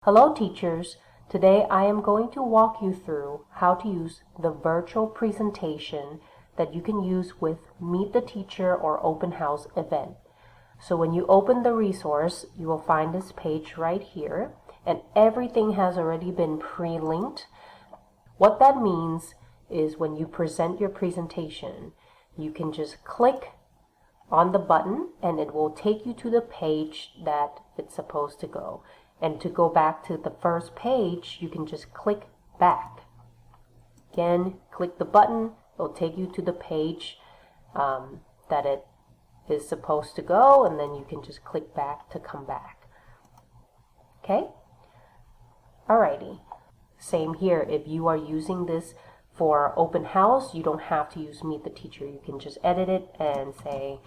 Hello teachers, today I am going to walk you through how to use the virtual presentation that you can use with Meet the Teacher or Open House event. So when you open the resource, you will find this page right here, and everything has already been pre-linked. What that means is when you present your presentation, you can just click on the button and it will take you to the page that it's supposed to go. And to go back to the first page, you can just click back. Again, click the button, it'll take you to the page that it is supposed to go, and then you can just click back to come back. Okay? Alrighty. Same here, if you are using this for open house, you don't have to use Meet the Teacher. You can just edit it and say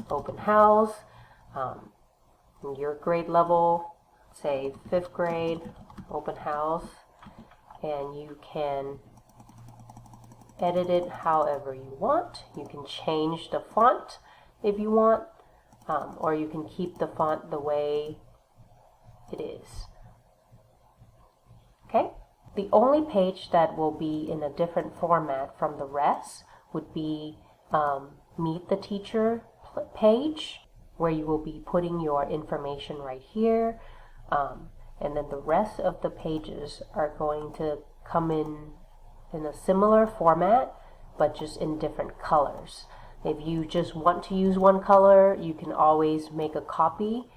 open house, your grade level, say 5th grade, open house, and you can edit it however you want. You can change the font if you want, or you can keep the font the way it is. Okay? The only page that will be in a different format from the rest would be Meet the Teacher page, where you will be putting your information right here. And then the rest of the pages are going to come in a similar format, but just in different colors. If you just want to use one color, you can always make a copy,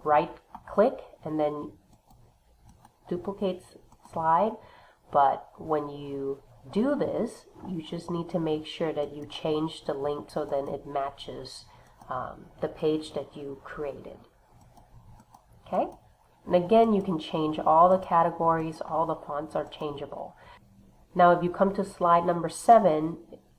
right click, and then duplicate slide. But when you do this, you just need to make sure that you change the link so then it matches the page that you created. Okay? And again, you can change all the categories, all the fonts are changeable. Now if you come to slide number 7,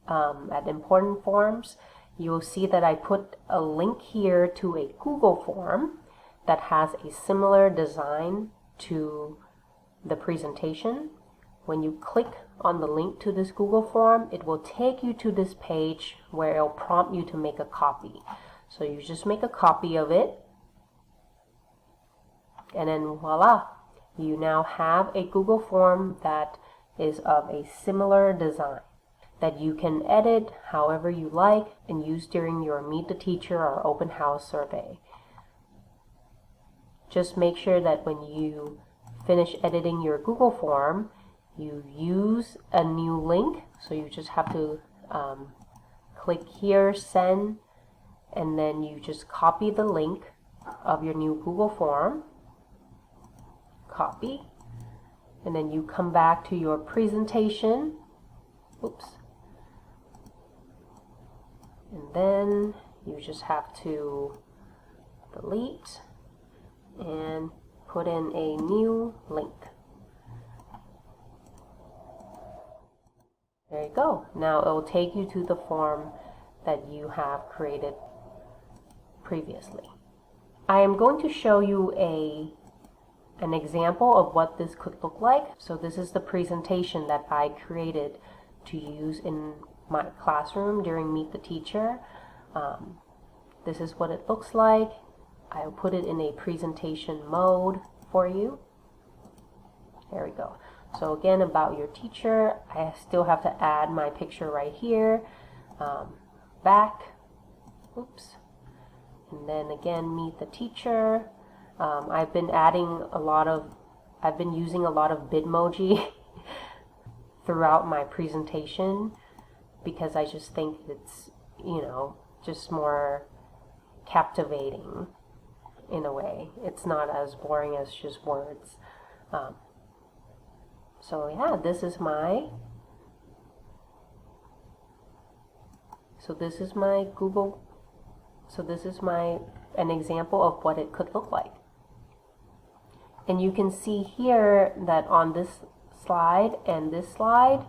at important forms, you will see that I put a link here to a Google form that has a similar design to the presentation. When you click on the link to this Google form, it will take you to this page where it will prompt you to make a copy. So you just make a copy of it, and then voila, you now have a Google form that is of a similar design that you can edit however you like and use during your Meet the Teacher or Open House survey. Just make sure that when you finish editing your Google form, you use a new link. So you just have to click here, send, and then you just copy the link of your new Google form. Copy, and then you come back to your presentation. Oops. And then you just have to delete and put in a new link. There you go. Now it will take you to the form that you have created previously. I am going to show you an example of what this could look like. So this is the presentation that I created to use in my classroom during Meet the Teacher. This is what it looks like. I'll put it in a presentation mode for you. There we go. So again, about your teacher, I still have to add my picture right here. Back. Oops. And then again, Meet the Teacher. I've been using a lot of Bitmoji throughout my presentation because I just think it's, just more captivating in a way. It's not as boring as just words. So yeah, this is my Google. So this is an example of what it could look like. And you can see here that on this slide and this slide,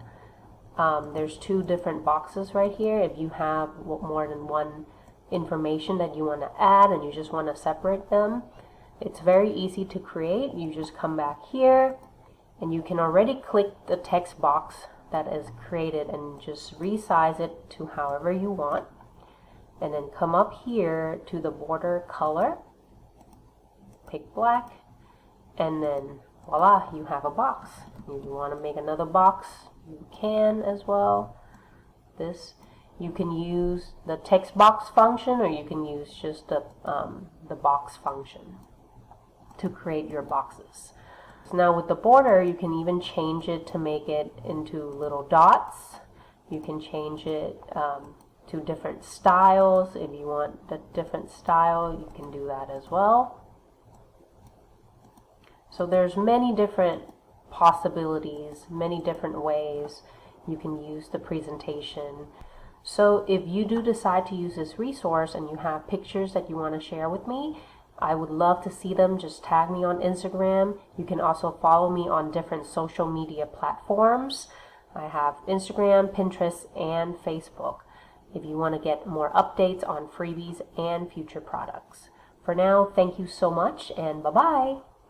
there's two different boxes right here. If you have more than one information that you want to add and you just want to separate them, it's very easy to create. You just come back here and you can already click the text box that is created and just resize it to however you want. And then come up here to the border color, pick black, and then voila, you have a box. If you want to make another box, you can as well. You can use the text box function, or you can use just the box function to create your boxes. So now with the border, you can even change it to make it into little dots. You can change it to different styles. If you want a different style, you can do that as well. So there's many different possibilities, many different ways you can use the presentation. So if you do decide to use this resource and you have pictures that you want to share with me, I would love to see them. Just tag me on Instagram. You can also follow me on different social media platforms. I have Instagram, Pinterest, and Facebook if you want to get more updates on freebies and future products. For now, thank you so much, and bye-bye.